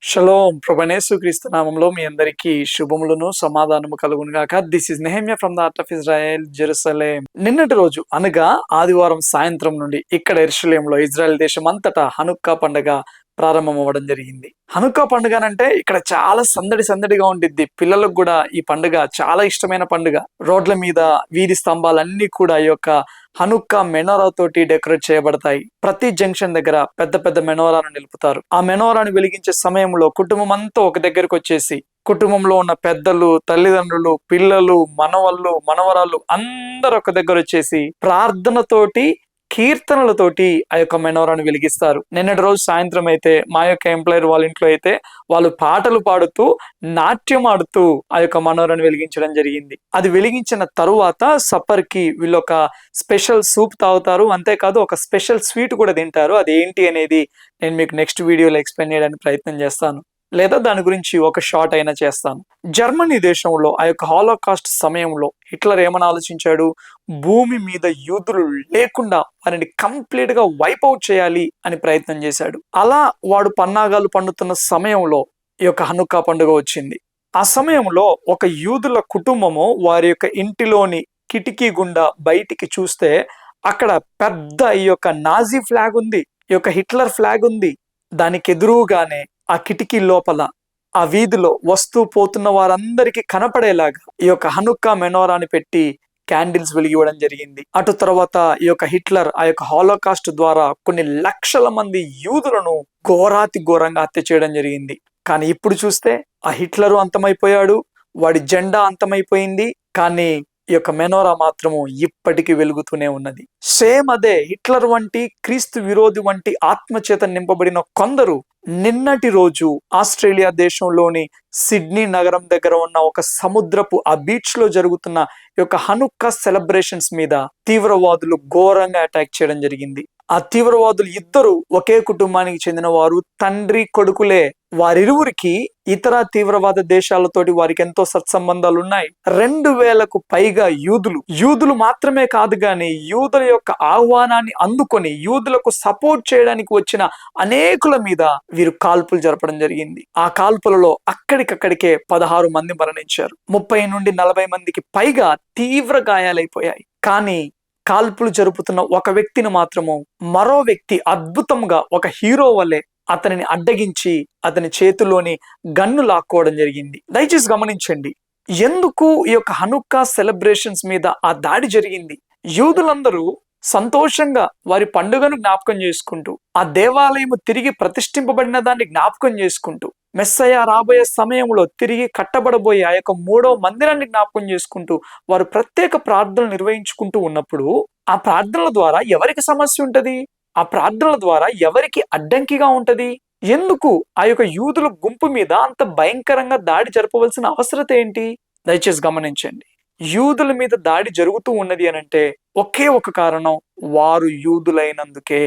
Shalom ప్రభునేసు క్రీస్తు నామంలో మీ అందరికీ శుభములను సమాధానము కలుగును గాక. This is Nehemiah from the art of Israel, Jerusalem. నిన్నటి రోజు అనగా ఆదివారం సాయంత్రం నుండి ఇక్కడ యెరూషలేంలో ఇజ్రాయెల్ దేశం అంతటా హనుక్కా పండుగ ప్రారంభం అవ్వడం జరిగింది. హనుక్కా పండుగ అంటే ఇక్కడ చాలా సందడిగా ఉండిద్ది. పిల్లలకు కూడా ఈ పండుగ చాలా ఇష్టమైన పండుగ. రోడ్ల మీద వీధి స్తంభాలన్నీ కూడా ఈ యొక్క హనుక్కా మెనోరా తోటి డెకరేట్ చేయబడతాయి. ప్రతి జంక్షన్ దగ్గర పెద్ద పెద్ద మెనోరాను నిలుపుతారు. ఆ మెనోరాను వెలిగించే సమయంలో కుటుంబం అంతా ఒక దగ్గరకు వచ్చేసి, కుటుంబంలో ఉన్న పెద్దలు, తల్లిదండ్రులు, పిల్లలు, మనవళ్ళు, మనవరాళ్ళు అందరు ఒక దగ్గర వచ్చేసి ప్రార్థనతోటి, కీర్తనలతోటి ఆ యొక్క మెనోరాను వెలిగిస్తారు. నిన్నటి రోజు సాయంత్రం అయితే మా యొక్క ఎంప్లాయర్ వాళ్ళ ఇంట్లో అయితే వాళ్ళు పాటలు పాడుతూ, నాట్యం ఆడుతూ ఆ యొక్క మెనోరాను వెలిగించడం జరిగింది. అది వెలిగించిన తరువాత సప్పర్ కి వీళ్ళు ఒక స్పెషల్ సూప్ తాగుతారు. అంతేకాదు ఒక స్పెషల్ స్వీట్ కూడా తింటారు. అది ఏంటి అనేది నేను మీకు నెక్స్ట్ వీడియోలో ఎక్స్ప్లెయిన్ చేయడానికి ప్రయత్నం చేస్తాను, లేదా దాని గురించి ఒక షార్ట్ అయినా చేస్తాను. జర్మనీ దేశంలో ఆ యొక్క హాలోకాస్ట్ సమయంలో హిట్లర్ ఏమని ఆలోచించాడు? భూమి మీద యూదులు లేకుండా వారిని కంప్లీట్ గా వైప్ అవుట్ చేయాలి అని ప్రయత్నం చేశాడు. అలా వాడు పన్నాగాలు పండుతున్న సమయంలో ఈ యొక్క హనుక్కా పండుగ వచ్చింది. ఆ సమయంలో ఒక యూదుల కుటుంబము వారి యొక్క ఇంటిలోని కిటికీ గుండా బయటికి చూస్తే అక్కడ పెద్ద ఈ యొక్క నాజీ ఫ్లాగ్ ఉంది, ఈ యొక్క హిట్లర్ ఫ్లాగ్ ఉంది. దానికి ఎదురుగానే ఆ కిటికీ లోపల ఆ వీధిలో వస్తూ పోతున్న వారందరికీ కనపడేలాగా ఈ యొక్క హనుక్కా మెనోరాని పెట్టి క్యాండిల్స్ వెలిగివ్వడం జరిగింది. అటు తర్వాత ఈ యొక్క హిట్లర్ ఆ యొక్క హాలోకాస్ట్ ద్వారా కొన్ని లక్షల మంది యూదులను ఘోరంగా హత్య చేయడం జరిగింది. కానీ ఇప్పుడు చూస్తే ఆ హిట్లరు అంతమైపోయాడు, వాడి జెండా అంతమైపోయింది, కానీ ఈ యొక్క మెనోరా మాత్రము ఇప్పటికీ వెలుగుతూనే ఉన్నది. సేమ్ అదే హిట్లర్ వంటి క్రీస్తు విరోధి వంటి ఆత్మచేత నింపబడిన కొందరు నిన్నటి రోజు ఆస్ట్రేలియా దేశంలోని సిడ్నీ నగరం దగ్గర ఉన్న ఒక సముద్రపు ఆ బీచ్ లో జరుగుతున్న ఈ యొక్క హనుక్కా సెలబ్రేషన్స్ మీద తీవ్రవాదులు ఘోరంగా అటాక్ చేయడం జరిగింది. ఆ తీవ్రవాదులు ఇద్దరు ఒకే కుటుంబానికి చెందిన వారు, తండ్రి కొడుకులే. వారిరువురికి ఇతర తీవ్రవాద దేశాలతోటి వారికి ఎంతో సత్సంబంధాలు ఉన్నాయి. 2000కు పైగా యూదులు మాత్రమే కాదు గాని యూదుల యొక్క ఆహ్వానాన్ని అందుకొని యూదులకు సపోర్ట్ చేయడానికి వచ్చిన అనేకుల మీద వీరు కాల్పులు జరపడం జరిగింది. ఆ కాల్పులలో అక్కడికక్కడికే 16 మంది మరణించారు. 30 నుండి 40 మందికి పైగా తీవ్ర గాయాలైపోయాయి. కానీ కాల్పులు జరుపుతున్న ఒక వ్యక్తిని మాత్రము మరో వ్యక్తి అద్భుతంగా ఒక హీరో వలె అతనిని అడ్డగించి అతని చేతిలోని గన్ను లాక్కోవడం జరిగింది. దయచేసి గమనించండి, ఎందుకు ఈ యొక్క హనుక్కా సెలబ్రేషన్స్ మీద ఆ దాడి జరిగింది? యూదులందరూ సంతోషంగా వారి పండుగను జ్ఞాపకం చేసుకుంటూ, ఆ దేవాలయం తిరిగి ప్రతిష్ఠింపబడిన దాన్ని జ్ఞాపకం చేసుకుంటూ, మెస్సయ్య రాబోయే సమయంలో తిరిగి కట్టబడబోయే ఆ యొక్క 3వ మందిరాన్ని జ్ఞాపకం చేసుకుంటూ వారు ప్రత్యేక ప్రార్థనలు నిర్వహించుకుంటూ ఉన్నప్పుడు ఆ ప్రార్థనల ద్వారా ఎవరికి సమస్య ఉంటది? ఆ ప్రార్థనల ద్వారా ఎవరికి అడ్డంకిగా ఉంటది? ఎందుకు ఆ యొక్క యూదుల గుంపు మీద అంత భయంకరంగా దాడి జరపవలసిన అవసరత ఏంటి? దయచేసి గమనించండి. యూదుల మీద దాడి జరుగుతూ ఉన్నది అనంటే ఒకే ఒక కారణం, వారు యూదులైనందుకే.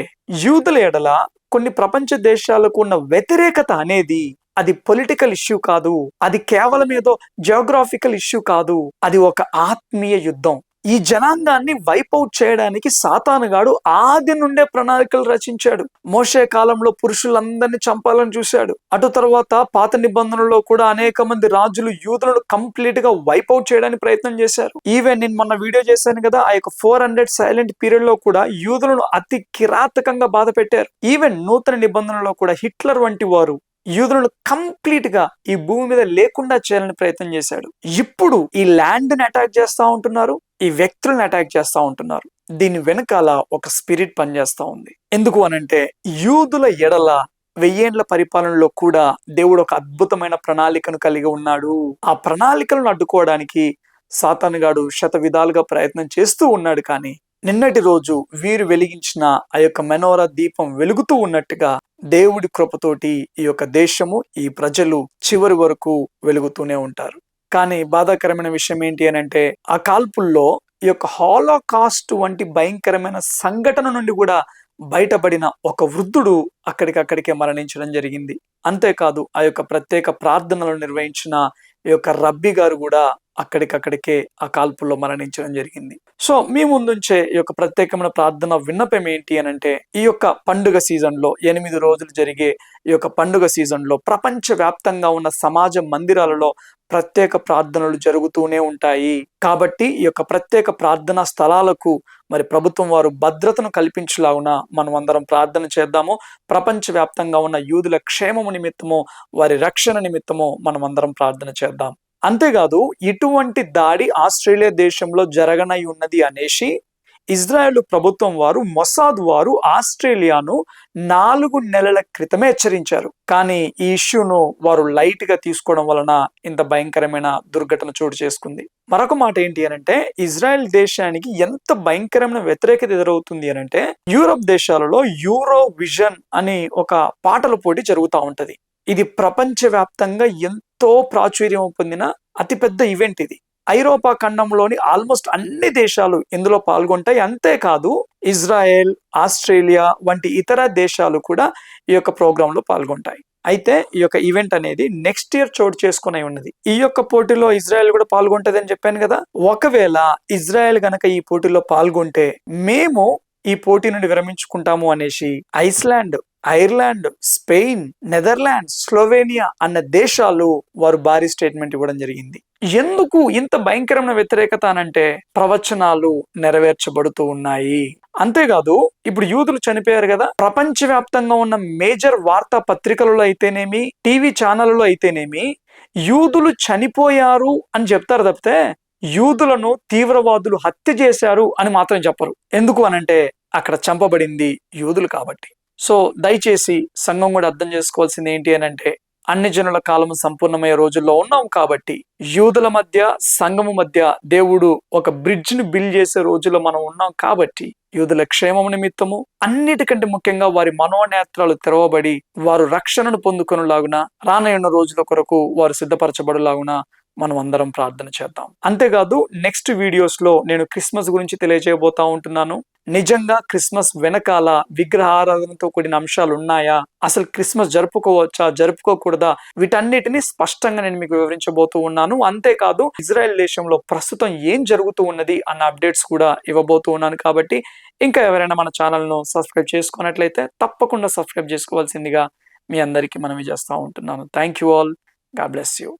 యూదుల ఎడల కొన్ని ప్రపంచ దేశాలకు ఉన్న వ్యతిరేకత అనేది అది పొలిటికల్ ఇష్యూ కాదు, అది కేవలం ఏదో జియోగ్రాఫికల్ ఇష్యూ కాదు, అది ఒక ఆత్మీయ యుద్ధం. ఈ జనాంగాన్ని వైపౌట్ చేయడానికి సాతానుగాడు ఆది నుండే ప్రణాళికలు రచించాడు. మోషే కాలంలో పురుషులందరినీ చంపాలని చూశాడు. అటు తర్వాత పాత నిబంధనలో కూడా అనేక మంది రాజులు యూదులను కంప్లీట్ గా వైపౌట్ చేయడానికి ప్రయత్నం చేశారు. ఈవెన్ నేను మొన్న వీడియో చేశాను కదా, ఆ యొక్క 400 సైలెంట్ పీరియడ్ లో కూడా యూదులను అతి కిరాతకంగా బాధ పెట్టారు. ఈవెన్ నూతన నిబంధనలో కూడా హిట్లర్ వంటి వారు యూదులను కంప్లీట్ గా ఈ భూమి మీద లేకుండా చేయాలని ప్రయత్నం చేశాడు. ఇప్పుడు ఈ ల్యాండ్ ని అటాక్ చేస్తా ఉంటున్నారు, ఈ వ్యక్తులను అటాక్ చేస్తా ఉంటున్నారు. దీని వెనకాల ఒక స్పిరిట్ పనిచేస్తా ఉంది. ఎందుకు అనంటే యూదుల ఎడల 1000 ఏళ్ల పరిపాలనలో కూడా దేవుడు ఒక అద్భుతమైన ప్రణాళికను కలిగి ఉన్నాడు. ఆ ప్రణాళికలను అడ్డుకోవడానికి సాతానుగాడు శత విధాలుగా ప్రయత్నం చేస్తూ ఉన్నాడు. కానీ నిన్నటి రోజు వీరు వెలిగించిన ఆ యొక్క మెనోరా దీపం వెలుగుతూ ఉన్నట్టుగా దేవుడి కృపతోటి ఈ యొక్క దేశము, ఈ ప్రజలు చివరి వరకు వెలుగుతూనే ఉంటారు. కానీ బాధాకరమైన విషయం ఏంటి అని అంటే ఆ కాల్పుల్లో ఈ యొక్క హాలోకాస్ట్ వంటి భయంకరమైన సంఘటన నుండి కూడా బయటపడిన ఒక వృద్ధుడు అక్కడికక్కడికే మరణించడం జరిగింది. అంతేకాదు ఆ యొక్క ప్రత్యేక ప్రార్థనలు నిర్వహించిన ఈ యొక్క రబ్బీ గారు కూడా అక్కడికక్కడికే ఆ కాల్పుల్లో మరణించడం జరిగింది. సో మీ ముందుంచే ఈ యొక్క ప్రత్యేకమైన ప్రార్థన విన్నపం ఏంటి అని అంటే, ఈ యొక్క పండుగ సీజన్లో 8 రోజులు జరిగే ఈ యొక్క పండుగ సీజన్లో ప్రపంచ వ్యాప్తంగా ఉన్న సమాజ మందిరాలలో ప్రత్యేక ప్రార్థనలు జరుగుతూనే ఉంటాయి. కాబట్టి ఈ యొక్క ప్రత్యేక ప్రార్థనా స్థలాలకు మరి ప్రభుత్వం వారు భద్రతను కల్పించులాగున మనం అందరం ప్రార్థన చేద్దాము. ప్రపంచ వ్యాప్తంగా ఉన్న యూదుల క్షేమము నిమిత్తము, వారి రక్షణ నిమిత్తము మనం అందరం ప్రార్థన చేద్దాం. అంతేకాదు, ఇటువంటి దాడి ఆస్ట్రేలియా దేశంలో జరగనై ఉన్నది అనేసి ఇజ్రాయెల్ ప్రభుత్వం వారు, మొసాద్ వారు ఆస్ట్రేలియాను 4 నెలల క్రితమే హెచ్చరించారు. కానీ ఈ ఇష్యూను వారు లైట్ గా తీసుకోవడం వలన ఇంత భయంకరమైన దుర్ఘటన చోటు చేసుకుంది. మరొక మాట ఏంటి అనంటే, ఇజ్రాయెల్ దేశానికి ఎంత భయంకరమైన వ్యతిరేకత ఎదురవుతుంది అనంటే, యూరప్ దేశాలలో యూరో విజన్ అని ఒక పాటల పోటీ జరుగుతూ ఉంటది. ఇది ప్రపంచ వ్యాప్తంగా ఎంతో ప్రాచుర్యం పొందిన అతిపెద్ద ఈవెంట్ ఇది. ఐరోపా ఖండంలోని ఆల్మోస్ట్ అన్ని దేశాలు ఇందులో పాల్గొంటాయి. అంతేకాదు, ఇజ్రాయెల్, ఆస్ట్రేలియా వంటి ఇతర దేశాలు కూడా ఈ యొక్క ప్రోగ్రాంలో పాల్గొంటాయి. అయితే ఈ యొక్క ఈవెంట్ అనేది నెక్స్ట్ ఇయర్ చోటు చేసుకుని ఉన్నది. ఈ యొక్క పోటీలో ఇజ్రాయెల్ కూడా పాల్గొంటది అని చెప్పాను కదా. ఒకవేళ ఇజ్రాయెల్ గనక ఈ పోటీలో పాల్గొంటే మేము ఈ పోటీ నుండి విరమించుకుంటాము అనేసి Iceland, Ireland, Spain, Netherlands, Slovenia అన్న దేశాలు వారు భారీ స్టేట్మెంట్ ఇవ్వడం జరిగింది. ఎందుకు ఇంత భయంకరమైన వ్యతిరేకత అనంటే, ప్రవచనాలు నెరవేర్చబడుతూ ఉన్నాయి. అంతేకాదు, ఇప్పుడు యూదులు చనిపోయారు కదా, ప్రపంచవ్యాప్తంగా ఉన్న మేజర్ వార్తా పత్రికలలో అయితేనేమి, టీవీ ఛానళ్లలో అయితేనేమి యూదులు చనిపోయారు అని చెప్తారు తప్పితే యూదులను తీవ్రవాదులు హత్య చేశారు అని మాత్రం చెప్పరు. ఎందుకు అనంటే, అక్కడ చంపబడింది యూదులు కాబట్టి. సో దయచేసి సంఘం కూడా అర్థం చేసుకోవాల్సింది ఏంటి అని అంటే, అన్ని జనుల కాలము సంపూర్ణమయ్యే రోజుల్లో ఉన్నాం కాబట్టి యూదుల మధ్య, సంఘము మధ్య దేవుడు ఒక బ్రిడ్జ్ ని బిల్డ్ చేసే రోజుల్లో మనం ఉన్నాం కాబట్టి యూదుల క్షేమము నిమిత్తము, అన్నిటికంటే ముఖ్యంగా వారి మనోనేత్రాలు తెరవబడి వారు రక్షణను పొందుకొనులాగున, రానయ్యున్న రోజుల కొరకు వారు సిద్ధపరచబడులాగున మనం అందరం ప్రార్థన చేద్దాం. అంతేకాదు, నెక్స్ట్ వీడియోస్ లో నేను క్రిస్మస్ గురించి తెలియజేయబోతా ఉంటున్నాను. నిజంగా క్రిస్మస్ వెనకాల విగ్రహారాధనతో కూడిన అంశాలు ఉన్నాయా, అసలు క్రిస్మస్ జరుపుకోవచ్చా, జరుపుకోకూడదా, వీటన్నిటిని స్పష్టంగా నేను మీకు వివరించబోతూ ఉన్నాను. అంతేకాదు, ఇజ్రాయెల్ దేశంలో ప్రస్తుతం ఏం జరుగుతూ ఉన్నది అన్న అప్డేట్స్ కూడా ఇవ్వబోతూ ఉన్నాను. కాబట్టి ఇంకా ఎవరైనా మన ఛానల్ను సబ్స్క్రైబ్ చేసుకున్నట్లయితే తప్పకుండా సబ్స్క్రైబ్ చేసుకోవాల్సిందిగా మీ అందరికీ మనవి చేస్తూ ఉంటున్నాను. Thank you all. God bless you.